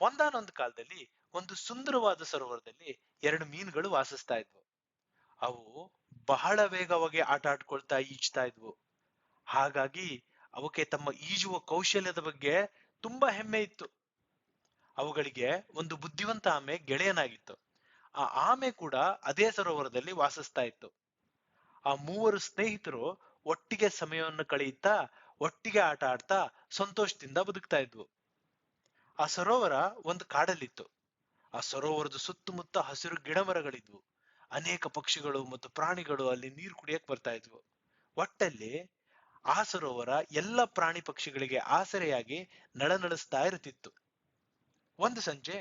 ಒಂದಾನೊಂದು ಕಾಲದಲ್ಲಿ ಒಂದು ಸುಂದರವಾದ ಸರೋವರದಲ್ಲಿ ಎರಡು ಮೀನುಗಳು ವಾಸಿಸ್ತಾ ಇದ್ವು. ಅವು ಬಹಳ ವೇಗವಾಗಿ ಆಟ ಆಡ್ಕೊಳ್ತಾ ಈಜ್ತಾ ಇದ್ವು. ಹಾಗಾಗಿ ಅವಕ್ಕೆ ತಮ್ಮ ಈಜುವ ಕೌಶಲ್ಯದ ಬಗ್ಗೆ ತುಂಬಾ ಹೆಮ್ಮೆ ಇತ್ತು. ಅವುಗಳಿಗೆ ಒಂದು ಬುದ್ಧಿವಂತ ಆಮೆ ಗೆಳೆಯನಾಗಿತ್ತು. ಆ ಆಮೆ ಕೂಡ ಅದೇ ಸರೋವರದಲ್ಲಿ ವಾಸಿಸ್ತಾ ಇತ್ತು. ಆ ಮೂವರು ಸ್ನೇಹಿತರು ಒಟ್ಟಿಗೆ ಸಮಯವನ್ನು ಕಳೆಯುತ್ತಾ ಒಟ್ಟಿಗೆ ಆಟ ಆಡ್ತಾ ಸಂತೋಷದಿಂದ ಬದುಕ್ತಾ ಇದ್ವು. ಆ ಸರೋವರ ಒಂದು ಕಾಡಲ್ಲಿತ್ತು. ಆ ಸರೋವರದ ಸುತ್ತಮುತ್ತ ಹಸಿರು ಗಿಡಮರಗಳಿದ್ವು. ಅನೇಕ ಪಕ್ಷಿಗಳು ಮತ್ತು ಪ್ರಾಣಿಗಳು ಅಲ್ಲಿ ನೀರು ಕುಡಿಯಕ್ ಬರ್ತಾ ಇದ್ವು. ಒಟ್ಟಲ್ಲಿ ಆ ಸರೋವರ ಎಲ್ಲ ಪ್ರಾಣಿ ಪಕ್ಷಿಗಳಿಗೆ ಆಸರೆಯಾಗಿ ನಳನಳಿಸ್ತಾ ಇರುತ್ತಿತ್ತು. ಒಂದು ಸಂಜೆ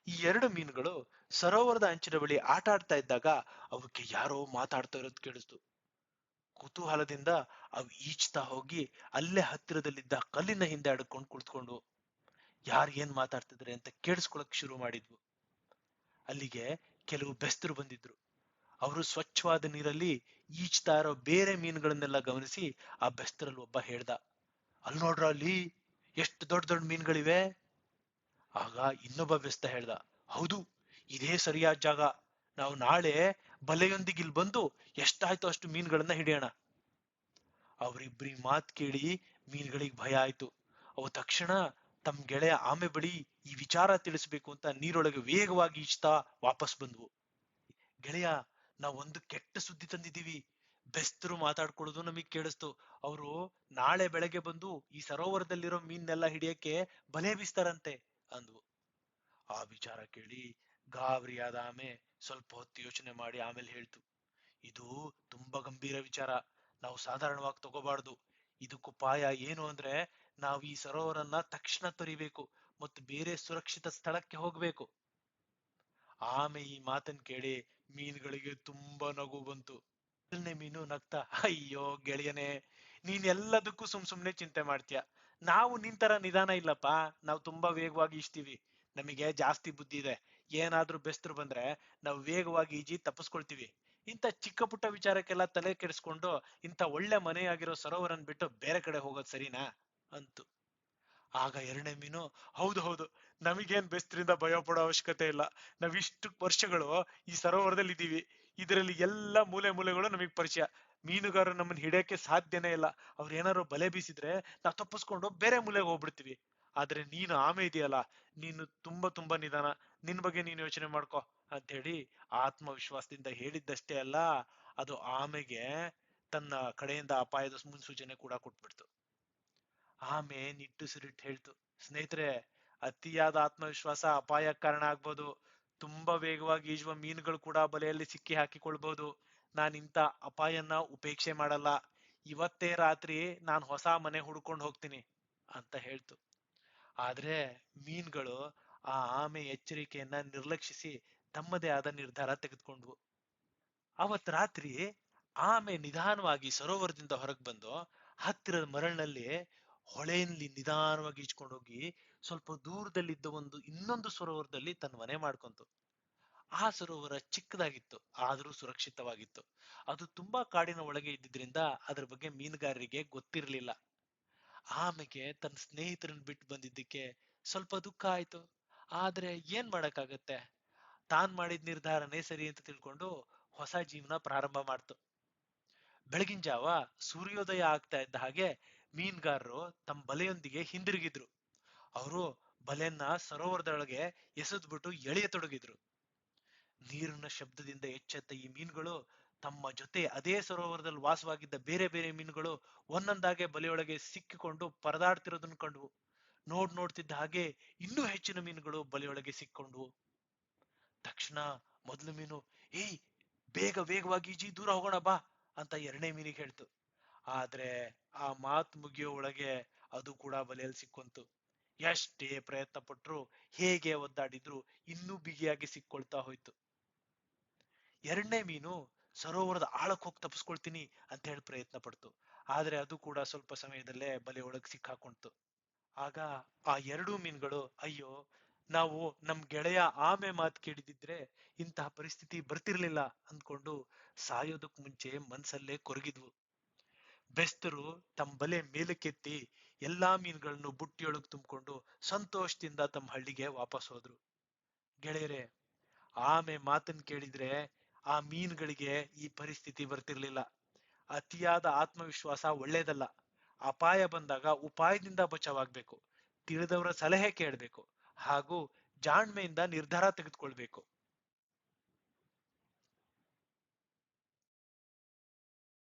ಈ ಎರಡು ಮೀನುಗಳು ಸರೋವರದ ಅಂಚಿನ ಬಳಿ ಆಟ ಆಡ್ತಾ ಇದ್ದಾಗ ಅವಕ್ಕೆ ಯಾರೋ ಮಾತಾಡ್ತಾ ಇರೋದು ಕೇಳಿಸ್ತು. ಕುತೂಹಲದಿಂದ ಅವು ಈಜ್ತಾ ಹೋಗಿ ಅಲ್ಲೇ ಹತ್ತಿರದಲ್ಲಿದ್ದ ಕಲ್ಲಿನ ಹಿಂದೆ ಅಡ್ಕೊಂಡು ಕುಳಿತುಕೊಂಡು ಯಾರು ಏನ್ ಮಾತಾಡ್ತಿದ್ರೆ ಅಂತ ಕೇಳಿಸ್ಕೊಳಕ್ ಶುರು ಮಾಡಿದ್ವು. ಅಲ್ಲಿಗೆ ಕೆಲವು ಬೆಸ್ತರು ಬಂದಿದ್ರು. ಅವರು ಸ್ವಚ್ಛವಾದ ನೀರಲ್ಲಿ ಈಜ್ತಾ ಇರೋ ಬೇರೆ ಮೀನುಗಳನ್ನೆಲ್ಲ ಗಮನಿಸಿ ಆ ಬೆಸ್ತರಲ್ಲಿ ಒಬ್ಬ ಹೇಳ್ದ, ಅಲ್ಲಿ ನೋಡ್ರ ಅಲ್ಲಿ ಎಷ್ಟು ದೊಡ್ಡ ದೊಡ್ಡ ಮೀನುಗಳಿವೆ. ಆಗ ಇನ್ನೊಬ್ಬ ಬೆಸ್ತ ಹೇಳ್ದ, ಹೌದು, ಇದೇ ಸರಿಯಾದ ಜಾಗ. ನಾವು ನಾಳೆ ಬಲೆಯೊಂದಿಗೆ ಇಲ್ಲಿ ಬಂದು ಎಷ್ಟಾಯ್ತು ಅಷ್ಟು ಮೀನುಗಳನ್ನ ಹಿಡಿಯೋಣ. ಅವರಿಬ್ರಿ ಮಾತ್ ಕೇಳಿ ಮೀನುಗಳಿಗೆ ಭಯ ಆಯ್ತು. ಅವು ತಕ್ಷಣ ತಮ್ಮ ಗೆಳೆಯ ಆಮೆ ಬಳಿ ಈ ವಿಚಾರ ತಿಳಿಸ್ಬೇಕು ಅಂತ ನೀರೊಳಗೆ ವೇಗವಾಗಿ ಈಜ್ತಾ ವಾಪಸ್ ಬಂದ್ವು. ಗೆಳೆಯ, ನಾವ್ ಒಂದು ಕೆಟ್ಟ ಸುದ್ದಿ ತಂದಿದ್ದೀವಿ. ಬೆಸ್ತರು ಮಾತಾಡ್ಕೊಳ್ಳೋದು ನಮಗ್ ಕೇಳಿಸ್ತು. ಅವರು ನಾಳೆ ಬೆಳಗ್ಗೆ ಬಂದು ಈ ಸರೋವರದಲ್ಲಿರೋ ಮೀನ್ನೆಲ್ಲ ಹಿಡಿಯಕ್ಕೆ ಬಲೆ ಬೀಸ್ತಾರಂತೆ ಅಂದ್ವು. ಆ ವಿಚಾರ ಕೇಳಿ ಗಾಬರಿಯಾದ ಆಮೆ ಸ್ವಲ್ಪ ಹೊತ್ತು ಯೋಚನೆ ಮಾಡಿ ಆಮೇಲೆ ಹೇಳ್ತು, ಇದು ತುಂಬಾ ಗಂಭೀರ ವಿಚಾರ. ನಾವು ಸಾಧಾರಣವಾಗಿ ತಗೋಬಾರ್ದು. ಇದಕ್ಕುಪಾಯ ಏನು ಅಂದ್ರೆ ನಾವು ಈ ಸರೋವರನ್ನ ತಕ್ಷಣ ತೊರಿಬೇಕು ಮತ್ತು ಬೇರೆ ಸುರಕ್ಷಿತ ಸ್ಥಳಕ್ಕೆ ಹೋಗ್ಬೇಕು. ಆಮೆ ಈ ಮಾತನ್ ಕೇಳಿ ಮೀನುಗಳಿಗೆ ತುಂಬಾ ನಗು ಬಂತು. ಮೊದಲನೇ ಮೀನು ನಗ್ತಾ, ಅಯ್ಯೋ ಗೆಳೆಯನೇ, ನೀನ್ ಎಲ್ಲದಕ್ಕೂ ಸುಮ್ನೆ ಚಿಂತೆ ಮಾಡ್ತೀಯ. ನಾವು ನಿನ್ ತರ ನಿಧಾನ ಇಲ್ಲಪ್ಪ. ನಾವು ತುಂಬಾ ವೇಗವಾಗಿ ಈಜ್ತೀವಿ. ನಮಗೆ ಜಾಸ್ತಿ ಬುದ್ಧಿ ಇದೆ. ಏನಾದ್ರೂ ಬೆಸ್ತರು ಬಂದ್ರೆ ನಾವು ವೇಗವಾಗಿ ಈಜಿ ತಪ್ಪಿಸ್ಕೊಳ್ತೀವಿ. ಇಂಥ ಚಿಕ್ಕ ಪುಟ್ಟ ವಿಚಾರಕ್ಕೆಲ್ಲ ತಲೆ ಕೆಡಿಸ್ಕೊಂಡು ಇಂಥ ಒಳ್ಳೆ ಮನೆಯಾಗಿರೋ ಸರೋವರನ್ ಬಿಟ್ಟು ಬೇರೆ ಕಡೆ ಹೋಗೋದ್ ಸರಿನಾ ಅಂತು. ಆಗ ಎರಡನೇ ಮೀನು, ಹೌದು ಹೌದು, ನಮಗೇನ್ ಬೆಸ್ತರಿಂದ ಭಯ ಪಡೋ ಅವಶ್ಯಕತೆ ಇಲ್ಲ. ನಾವಿಷ್ಟು ವರ್ಷಗಳು ಈ ಸರೋವರದಲ್ಲಿ ಇದ್ದೀವಿ. ಇದರಲ್ಲಿ ಎಲ್ಲ ಮೂಲೆ ಮೂಲೆಗಳು ನಮಗ್ ಪರಿಚಯ. ಮೀನುಗಾರರು ನಮ್ಮನ್ನ ಹಿಡಿಯಕ್ಕೆ ಸಾಧ್ಯನೇ ಇಲ್ಲ. ಅವ್ರು ಏನಾದ್ರು ಬಲೆ ಬೀಸಿದ್ರೆ ನಾವು ತಪ್ಪಿಸ್ಕೊಂಡು ಬೇರೆ ಮೂಲೆಗೆ ಹೋಗ್ಬಿಡ್ತೀವಿ. ಆದ್ರೆ ನೀನು ಆಮೆ ಇದೆಯಲ್ಲ, ನೀನು ತುಂಬಾ ನಿಧಾನ. ನಿನ್ ಬಗ್ಗೆ ನೀನು ಯೋಚನೆ ಮಾಡ್ಕೊ ಅಂತ ಹೇಳಿ ಆತ್ಮವಿಶ್ವಾಸದಿಂದ ಹೇಳಿದ್ದಷ್ಟೇ ಅಲ್ಲ, ಅದು ಆಮೆಗೆ ತನ್ನ ಕಡೆಯಿಂದ ಅಪಾಯದ ಮುನ್ಸೂಚನೆ ಕೂಡ ಕೊಟ್ಬಿಡ್ತು. ಆಮೆ ನಿಟ್ಟುಸಿರಿಟ್ಟು ಹೇಳ್ತು, ಸ್ನೇಹಿತರೆ, ಅತಿಯಾದ ಆತ್ಮವಿಶ್ವಾಸ ಅಪಾಯಕ್ಕೆ ಕಾರಣ ಆಗ್ಬೋದು. ತುಂಬಾ ವೇಗವಾಗಿ ಈಜುವ ಮೀನುಗಳು ಕೂಡ ಬಲೆಯಲ್ಲಿ ಸಿಕ್ಕಿ ಹಾಕಿಕೊಳ್ಬಹುದು. ನಾನ್ ಇಂಥ ಅಪಾಯನ ಉಪೇಕ್ಷೆ ಮಾಡಲ್ಲ. ಇವತ್ತೇ ರಾತ್ರಿ ನಾನ್ ಹೊಸ ಮನೆ ಹುಡ್ಕೊಂಡು ಹೋಗ್ತೀನಿ ಅಂತ ಹೇಳ್ತು. ಆದ್ರೆ ಮೀನುಗಳು ಆ ಆಮೆ ಎಚ್ಚರಿಕೆಯನ್ನ ನಿರ್ಲಕ್ಷಿಸಿ ತಮ್ಮದೇ ಆದ ನಿರ್ಧಾರ ತೆಗೆದುಕೊಂಡ್ವು. ಅವತ್ ರಾತ್ರಿ ಆಮೆ ನಿಧಾನವಾಗಿ ಸರೋವರದಿಂದ ಹೊರಗೆ ಬಂದು ಹತ್ತಿರದ ಮರಳಿನಲ್ಲಿ ಹೊಳೆಯಲ್ಲಿ ನಿಧಾನವಾಗಿ ಈಜ್ಕೊಂಡು ಹೋಗಿ ಸ್ವಲ್ಪ ದೂರದಲ್ಲಿದ್ದ ಇನ್ನೊಂದು ಸರೋವರದಲ್ಲಿ ತನ್ನ ಮನೆ ಮಾಡ್ಕೊಂತು. ಆ ಸರೋವರ ಚಿಕ್ಕದಾಗಿತ್ತು, ಆದರೂ ಸುರಕ್ಷಿತವಾಗಿತ್ತು. ಅದು ತುಂಬಾ ಕಾಡಿನ ಒಳಗೆ ಇದ್ದಿದ್ರಿಂದ ಅದರ ಬಗ್ಗೆ ಮೀನುಗಾರರಿಗೆ ಗೊತ್ತಿರಲಿಲ್ಲ. ಆಮೆಗೆ ತನ್ನ ಸ್ನೇಹಿತರನ್ನ ಬಿಟ್ಟು ಬಂದಿದ್ದಕ್ಕೆ ಸ್ವಲ್ಪ ದುಃಖ ಆಯ್ತು. ಆದ್ರೆ ಏನ್ ಮಾಡಕ್ಕಾಗತ್ತೆ, ತಾನ್ ಮಾಡಿದ ನಿರ್ಧಾರನೇ ಸರಿ ಅಂತ ತಿಳ್ಕೊಂಡು ಹೊಸ ಜೀವನ ಪ್ರಾರಂಭ ಮಾಡ್ತು. ಬೆಳಗಿನ ಜಾವ ಸೂರ್ಯೋದಯ ಆಗ್ತಾ ಇದ್ದ ಹಾಗೆ ಮೀನುಗಾರರು ತಮ್ಮ ಬಲೆಯೊಂದಿಗೆ ಹಿಂದಿರುಗಿದ್ರು. ಅವರು ಬಲೆಯನ್ನ ಸರೋವರದೊಳಗೆ ಎಸೆದ್ಬಿಟ್ಟು ಎಳೆಯತೊಡಗಿದ್ರು. ನೀರಿನ ಶಬ್ದದಿಂದ ಎಚ್ಚೆತ್ತ ಈ ಮೀನುಗಳು ತಮ್ಮ ಜೊತೆ ಅದೇ ಸರೋವರದಲ್ಲಿ ವಾಸವಾಗಿದ್ದ ಬೇರೆ ಬೇರೆ ಮೀನುಗಳು ಒಂದೊಂದಾಗೆ ಬಲೆಯೊಳಗೆ ಸಿಕ್ಕಿಕೊಂಡು ಪರದಾಡ್ತಿರೋದನ್ನ ಕಂಡ್ವು. ನೋಡ್ತಿದ್ದ ಹಾಗೆ ಇನ್ನೂ ಹೆಚ್ಚಿನ ಮೀನುಗಳು ಬಲೆಯೊಳಗೆ ಸಿಕ್ಕೊಂಡ್ವು. ತಕ್ಷಣ ಮೊದಲು ಮೀನು, ಏಯ್, ವೇಗವಾಗಿ ಈಜಿ ದೂರ ಹೋಗೋಣ ಬಾ ಅಂತ ಎರಡನೇ ಮೀನಿಗೆ ಹೇಳ್ತು. ಆದ್ರೆ ಆ ಮಾತು ಮುಗಿಯೋ ಒಳಗೆ ಅದು ಕೂಡ ಬಲೆಯಲ್ಲಿ ಸಿಕ್ಕಂತು. ಎಷ್ಟೇ ಪ್ರಯತ್ನ ಪಟ್ರು, ಹೇಗೆ ಒದ್ದಾಡಿದ್ರು ಇನ್ನೂ ಬಿಗಿಯಾಗಿ ಸಿಕ್ಕೊಳ್ತಾ ಹೋಯ್ತು. ಎರಡನೇ ಮೀನು ಸರೋವರದ ಆಳಕ್ಕೆ ಹೋಗಿ ತಪ್ಪಿಸ್ಕೊಳ್ತೀನಿ ಅಂತ ಹೇಳಿ ಪ್ರಯತ್ನ ಪಡ್ತು. ಆದ್ರೆ ಅದು ಕೂಡ ಸ್ವಲ್ಪ ಸಮಯದಲ್ಲೇ ಬಲೆ ಒಳಗ್ ಸಿಕ್ಕಾಕೊಂತು. ಆಗ ಆ ಎರಡೂ ಮೀನುಗಳು, ಅಯ್ಯೋ, ನಾವು ನಮ್ ಗೆಳೆಯ ಆಮೆ ಮಾತು ಕೇಳಿದಿದ್ರೆ ಇಂತಹ ಪರಿಸ್ಥಿತಿ ಬರ್ತಿರ್ಲಿಲ್ಲ ಅಂದ್ಕೊಂಡು ಸಾಯೋದಕ್ ಮುಂಚೆ ಮನ್ಸಲ್ಲೇ ಕೊರಗಿದ್ವು. ಬೆಸ್ತರು ತಮ್ಮ ಬಲೆ ಮೇಲಕ್ಕೆತ್ತಿ ಎಲ್ಲಾ ಮೀನುಗಳನ್ನು ಬುಟ್ಟಿಯೊಳಗೆ ತುಂಬಿಕೊಂಡು ಸಂತೋಷದಿಂದ ತಮ್ಮ ಹಳ್ಳಿಗೆ ವಾಪಸ್ ಹೋದ್ರು. ಗೆಳೆಯರೆ, ಆಮೆ ಮಾತನ್ನ ಕೇಳಿದ್ರೆ ಆ ಮೀನುಗಳಿಗೆ ಈ ಪರಿಸ್ಥಿತಿ ಬರ್ತಿರ್ಲಿಲ್ಲ. ಅತಿಯಾದ ಆತ್ಮವಿಶ್ವಾಸ ಒಳ್ಳೇದಲ್ಲ. ಅಪಾಯ ಬಂದಾಗ ಉಪಾಯದಿಂದ ಬಚಾವಾಗ್ಬೇಕು, ತಿಳಿದವರ ಸಲಹೆ ಕೇಳಬೇಕು ಹಾಗೂ ಜಾಣ್ಮೆಯಿಂದ ನಿರ್ಧಾರ ತೆಗೆದುಕೊಳ್ಬೇಕು.